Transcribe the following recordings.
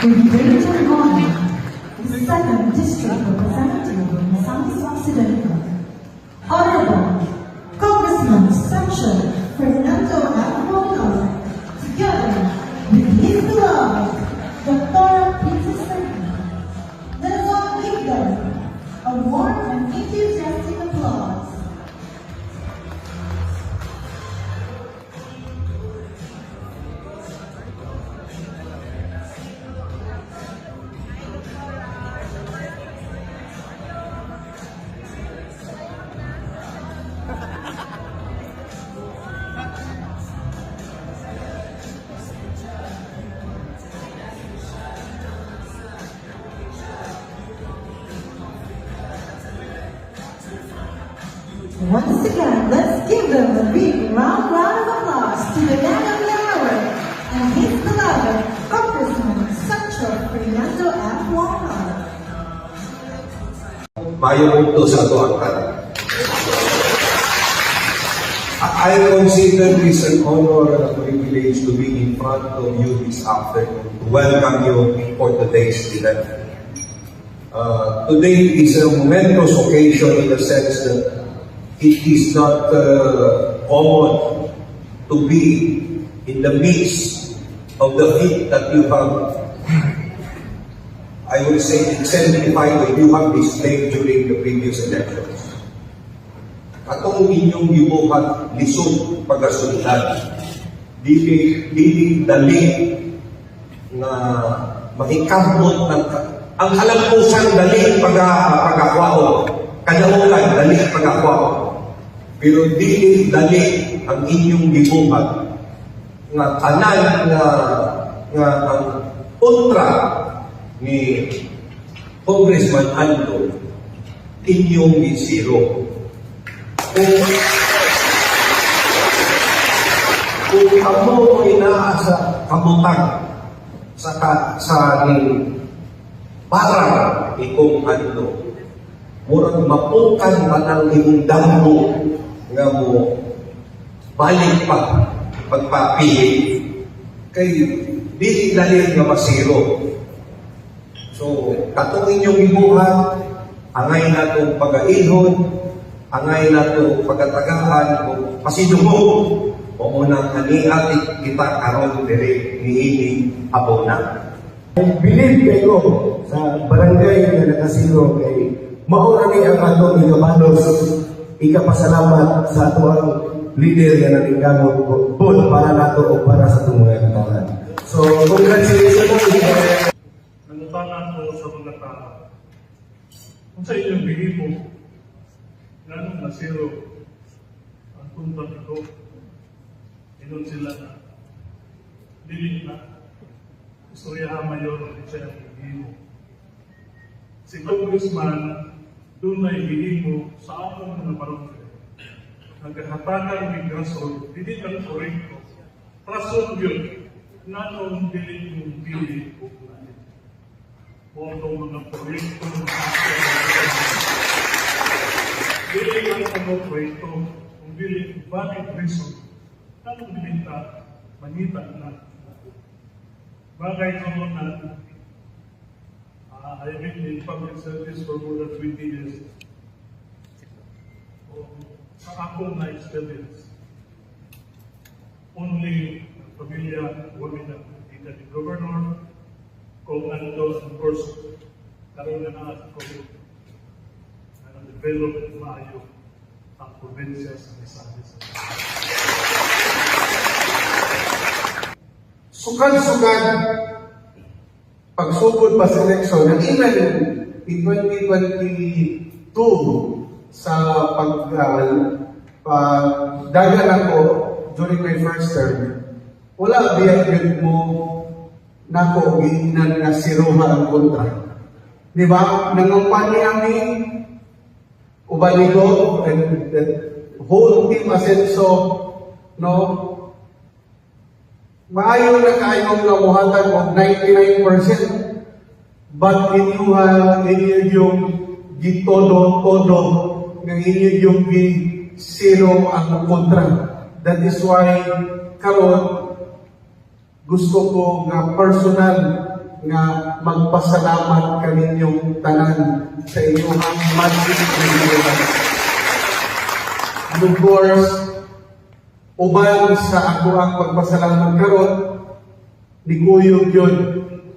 with great honor, the 2nd District Representative of South Occidental, Honorable Congressman Sancho Fernando Alvarado, together with his beloved Dr. Princess Serena. Let us all give them a warm and enthusiastic applause. Once again, let's give them a big round of applause to the man of the hour and his beloved Congressman Sancho Fernando Alvarado. Mayroon ito sa tuwagtan. I consider this an honor and a privilege to be in front of you this afternoon to welcome you for today's event. Today is a momentous occasion in the sense that it is not common to be in the midst of the feat that you have, I would say, exemplified that you have displayed during the previous elections. Katong inyong gibuhat lisod pagasundan, dili dali na mahikabot ng ang kalampusan dali pagakwao, kadaulan dali pagakwao. Pero dili dali ang inyong gibuhat nga tanan nga ang kontra ni Congressman Ando inyong gisiro. Kung kamo mo inaasa kamutang sa ning parang ikong Ando, murag mapukan pa ng imong dambo nga mo balik pa pagpapili kay dili dali nga masiro. So katong inyong ibuhat, angay na itong pag-aihon, angay na itong pagkatagahan o pasidugo o unang aniatik kita karon diri niini abona. I believe kayo sa barangay na nakasiro kay maura ni ang atong igabalos. Ikapasalamat sa atong leader nga natinggamot po para nato o para sa itong mga katahan. So, congratulations po. Nanutangan ko sa mga tao. Kung sa inyong bilibo, ganong nasiro ang tuntang ito, inon sila na dili na istorya mayor at siya ang bilibo. Si Congressman, doon na ibigin sa akong mga parungkay. Nagkahatagan ng grassroots, hindi kang koreko. Rason yun, na noong dili yung pili ko natin. Boto mga proyekto ng dili lang ang proyekto, kung dili bakit reason, anong binita, manita na. Bagay naman na I've been in public service for more than 20 years. Sa ako na experience, only familiar women na kita ni Governor, kung ano of course, karoon na ako na na-develop at maayo ang probinsya sa Misamis. Sukad-sukad pagsugod pa sa eleksyon, nag-ilan in 2022 sa pagdagan ako during my first term, wala biyag mo nako giinan na siruha ang kontra. Di ba? Nangumpani kami, Ubanigo, and the whole team Asenso, no? Maayo na kayong namuhatan of 99%, but inyo yung gitodo-todo, ng inyo yung zero ang kontra. That is why karon gusto ko nga personal nga magpasalamat kaninyong tanan sa inyong magic na ginawa. And of course, uban sa ako ang pagpasalamat karon, ni Kuyog yun,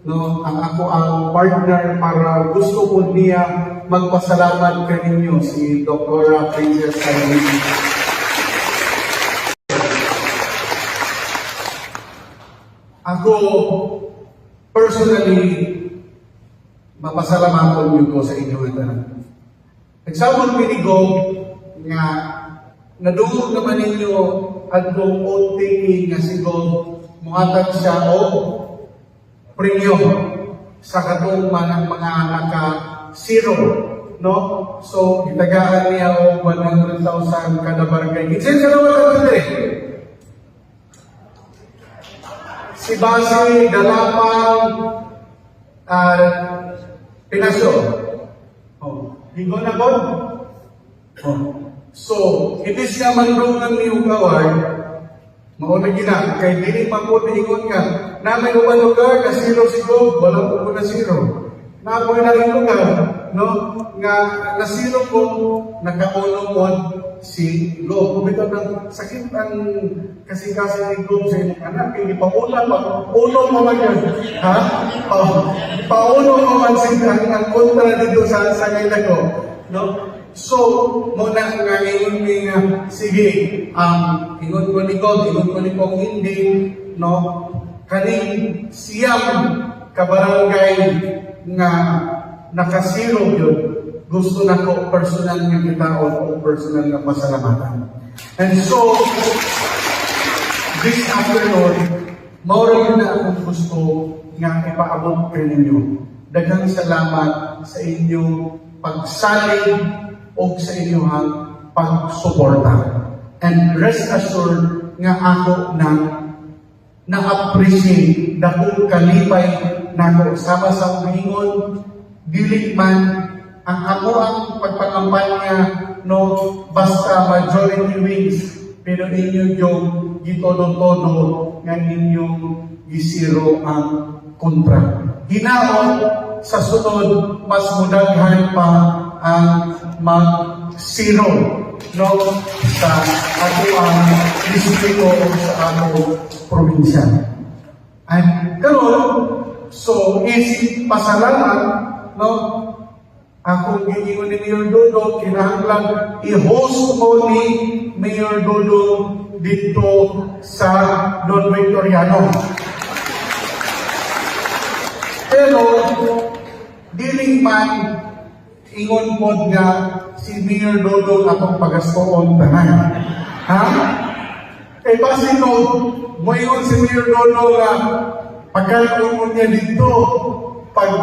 no, ang ako ang partner para gusto po niya magpasalamat kaninyo si Dr. Princess Carolina. Ako, personally, mapasalamatan niyo ko sa inyo ito. Example pinigog nga nadungog naman ninyo at kung OTP nga sigog muhatag siya o premyo sa katong mga naka-zero, no? So, itagaan niya o 100,000 kada barangay. Kinsin ka naman ang si Basi, Dalapang, Pinasyo. Oh, hingo na ko? Oh. So, hindi siya mandungan ni Ugawar, mauna gina, kay dili pa po tingon ka, na may uban lugar, na zero siguro, wala po na zero. Na ako na rin lugar, no? Nga, na zero ko, nakauno mo si Lob. Kumito ng sakit ang kasi ni Lob sa inyong anak, hindi pa ulan pa, uno mo man yun. Ha? Pauno mo man siya ang kontra dito sa ngayon ko. No? So, muna nga ingon mi nga, sige, ingon ko ni God, ingon ko ni Kong hindi, no? Kaning siyam kabarangay nga nakasiro yun, gusto na ko personal nga kitaon o personal nga pasalamatan. And so, this afternoon, maura yun na akong gusto nga ipaabot kaninyo. Daghang salamat sa inyong pagsalig o sa inyong pagsuporta. And rest assured nga ako na-appreciate na kung kalipay na ako sama sa umingon, dili man ang ako ang pagpakampanya no basta majority wins, pero inyo yung gitodo-todo nga inyong gisiro ang kontra. Hinaon sa sunod, mas mudaghan pa ang mag-zero no, sa ato ang distrito o sa ato probinsya. And karon, so isip pasalamat, no, akong giingon ni Mayor Dodong, kinahanglan i-host mo ni Mayor Dodong dito sa Don Victoriano. Pero, dili man ingon po nga si Mayor Dodong atong pagastoon tanan. Ha? Kay basin no, mo ingon si Mayor Dodong nga pagkalkon mo niya dito, pag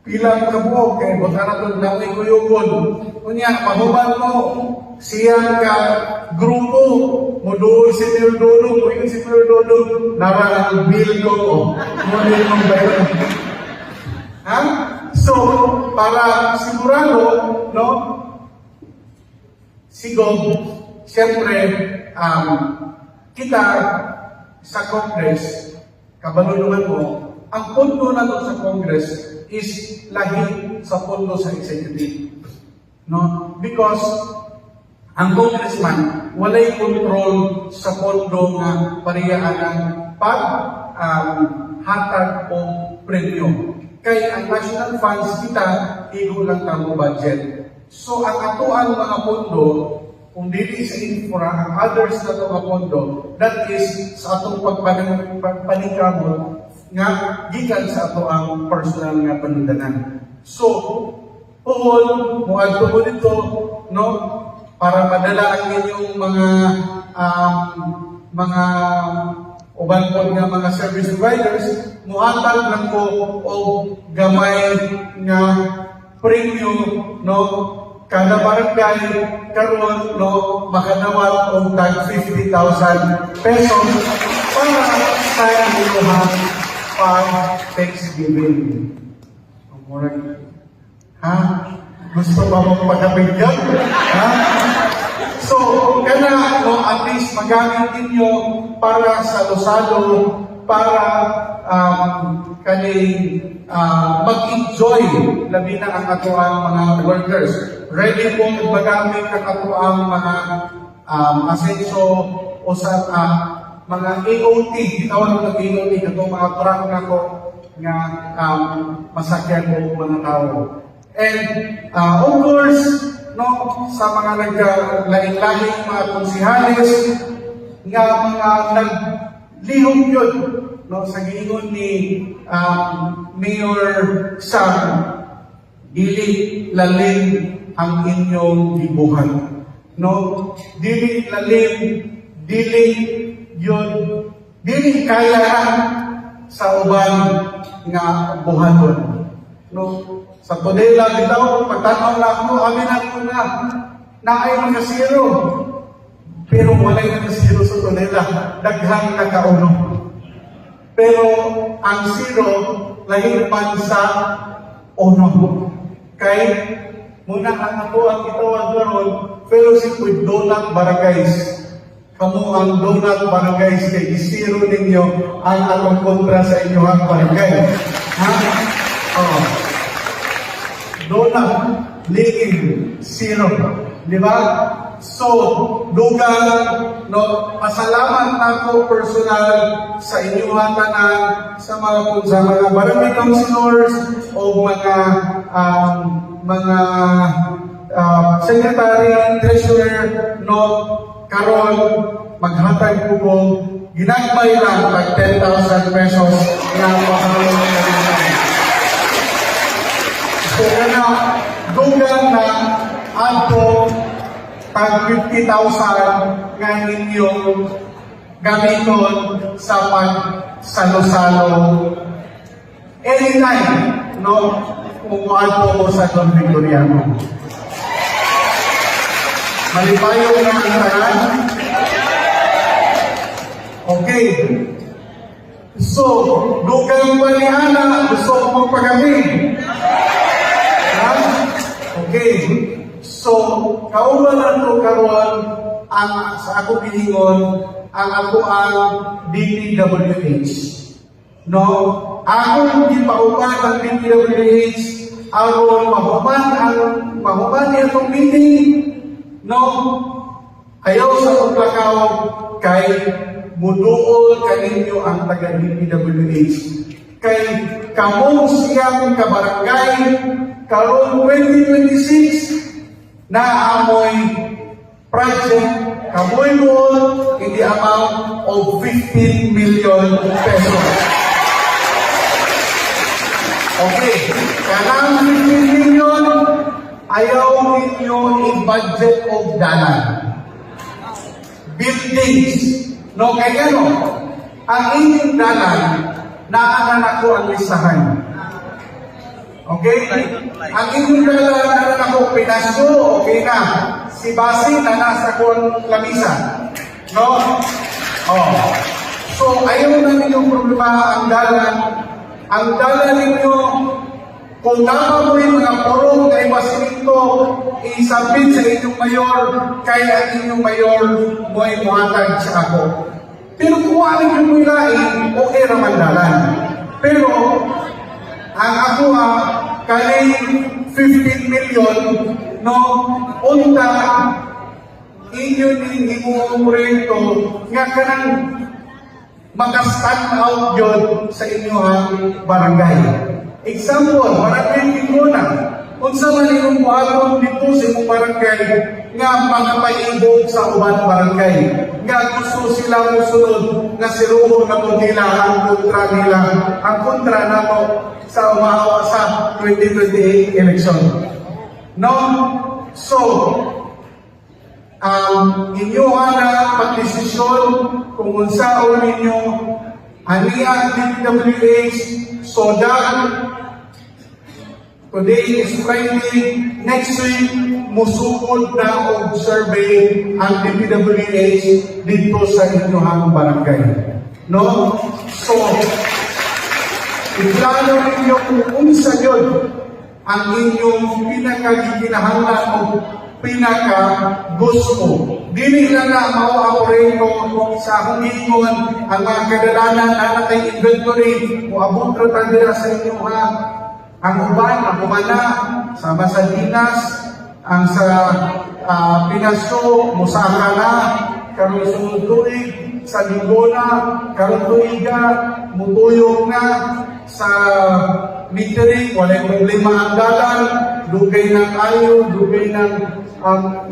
pilang ka mo, kay baka na namin ko yung kunya, pahuban mo, siya ka grupo, mo doon si Mayor Dodong, mo ingon si Mayor Dodong, narang bill ko, mo nila mong bayan. Ha? So, para sigurado, no, sigog, siyempre, kita sa Congress, kabalo naman mo, ang pondo na to sa Congress is lahi sa pondo sa executive. No? Because ang congressman walay control sa pondo nga pariyaan ang hatag o premyo. Kaya ang national funds kita, igo lang tamo budget. So ang atuan mga pondo, kung dili sa infra, ang others na ito mga pondo, that is sa atong pagpanikamot nga gikan sa ato ang personal nga panundanan. So, puhol, muadto mo dito, no, para madala ang inyong mga uban po nga mga service providers, muhatag lang po o gamay nga premium, no, kada barangay karon no makadawat og tag 50,000 pesos para sa inyong pag-Thanksgiving. Ha? Gusto ba mong pagkabigyan? Ha? So, kana no, at least magamit ninyo para sa lusado para mag-enjoy labi na ang ato ang mga workers. Ready po magamit ang ato ang mga asenso o sa mga AOT, itawag ng AOT, itong mga truck na ko nga masakyan ko mga tao. And of course, no, sa mga naglaing-lahing mga konsihales nga mga naglihok yun, no, sa giingon ni Mayor Sam, dili lalim ang inyong gibuhat. No, dili lalim, dili yun, dili kaya sa uban nga buhaton. No, sa Tonela, bitaw, pagtanaw na ako, amin ako na ay mga zero. Pero walay mga zero sa Tonela, daghang nakauno. Pero ang zero, lahir man sa uno. Kay, muna ang ako ang itawag doon, fellowship with Donut Barangays. Kamu ang Donut Barangays kay isiro ninyo ang atong kontra sa inyo ang barangay. Ha? Oo. Donut, liging, zero. Di ba? So, dugang, no, pasalamat ako personal sa inyong tanan, sa mga barangay councilors o mga secretary, treasurer, no, karon maghatag ko kong ginagmay lang pag 10,000 pesos na pahalong na. So, dugang na ato pag 50,000 nga ninyong gamiton sa pagsalo-salo. Anytime, no, kumuhaan po ko sa Don Victoriano. Malipayo na ang tanan. Okay. So, dugang palihana, gusto ko magpagamit. Okay. So, kauban nato karon ang sa ako giingon ang ako ang DPWH. No, ako gipauban ang DPWH aron mahuman itong meeting. No, ayaw sa paglakaw kay muduol kaninyo ang taga DPWH. Kay kamong siyang kabarangay karon 2026 na amoy project kamoy mo in the amount of 15 million pesos. Okay, kanang 15 million ayaw ninyo i-budget of dalan. Buildings. No, kaya no, ang inyong dalan naanan ako ang listahan. Okay? Ang inyong dalan ako pinaso, okay na. Si Basi na nasa kong lamisa. No? Oh. So, ayaw na ninyong problema ang dalan. Ang dalan ninyo, kung tama mo yung mga purong na iwasinito, isabit sa inyong mayor, kaya ang inyong mayor mo ay muhatag sa ako. Pero kung ano yung wilain, okay naman dalan. Pero, ang ako kay 15 million, no, unta, inyo ning imuumurento, nga kanang maka-stand out yun sa inyong barangay. Example, barangay Tigona. Kung sa malinong buhaton dito sa inyong barangay, nga mga paibog sa uban barangay. Nga gusto sila musunod na siruhon na mo nila ang kontra nila. Ang kontra na mo sa umahawa sa 2028 election. No? So, inyo na pagdesisyon kung unsaon ninyo aniya DPWH so that today is Friday, next week musukod na og survey ang DPWH dito sa inyong barangay. No? So, iplano ninyo kung unsa yun ang inyong pinakagiginahanglan o pinaka gusto. Dili na na mao-operate ko sa akong ingon ang mga kadalanan na natay inventory o abot ra ta dira sa inyo ha. Ang uban, ang umana, sa Masalinas, ang sa Pinaso, Musaka na, karon sunod tuig, sa Lingona, karon tuiga, mutuyog na, sa metering, walay problema ang dalan, dugay ng ayo, dugay ng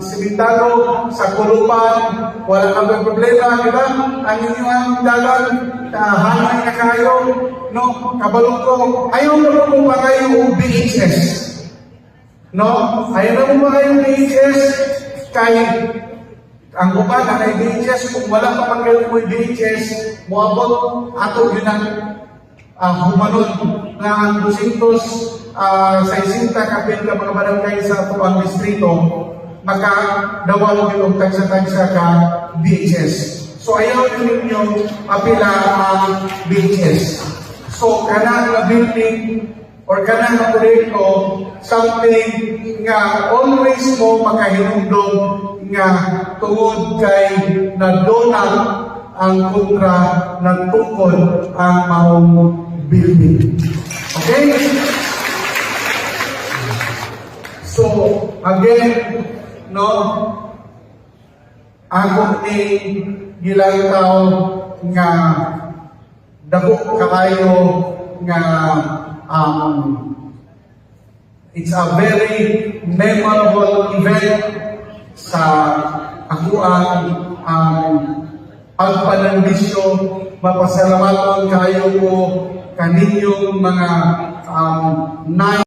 simentado, sa Kulupan, wala kang problema, di ba? Ang inyong dalan, hanay na kayo, no? Kabalong ko, ayaw na mo ba kayo yung BHS? No? Ayaw na mo ba kayo yung BHS? Kay ang uban na kay BHS, kung wala pa man kayo yung BHS, muabot ato yun ang humanod na ang 260 kapit ka mga barangay sa Tubang Distrito, makadawal yung tagsa-tagsa ka BHS. So ayaw ninyo apila ang BHS. So kanang na building or kanang na proyekto, something nga always mo makahinugdog nga tungod kay nadonat ang kontra ng tungkol ang maong building. Okay? So, again, no, ako ni gilantaw nga dako kaayo nga it's a very memorable event sa ako ang pagpanandisyo. Mapasalamaton kayo ko kaninyong mga 9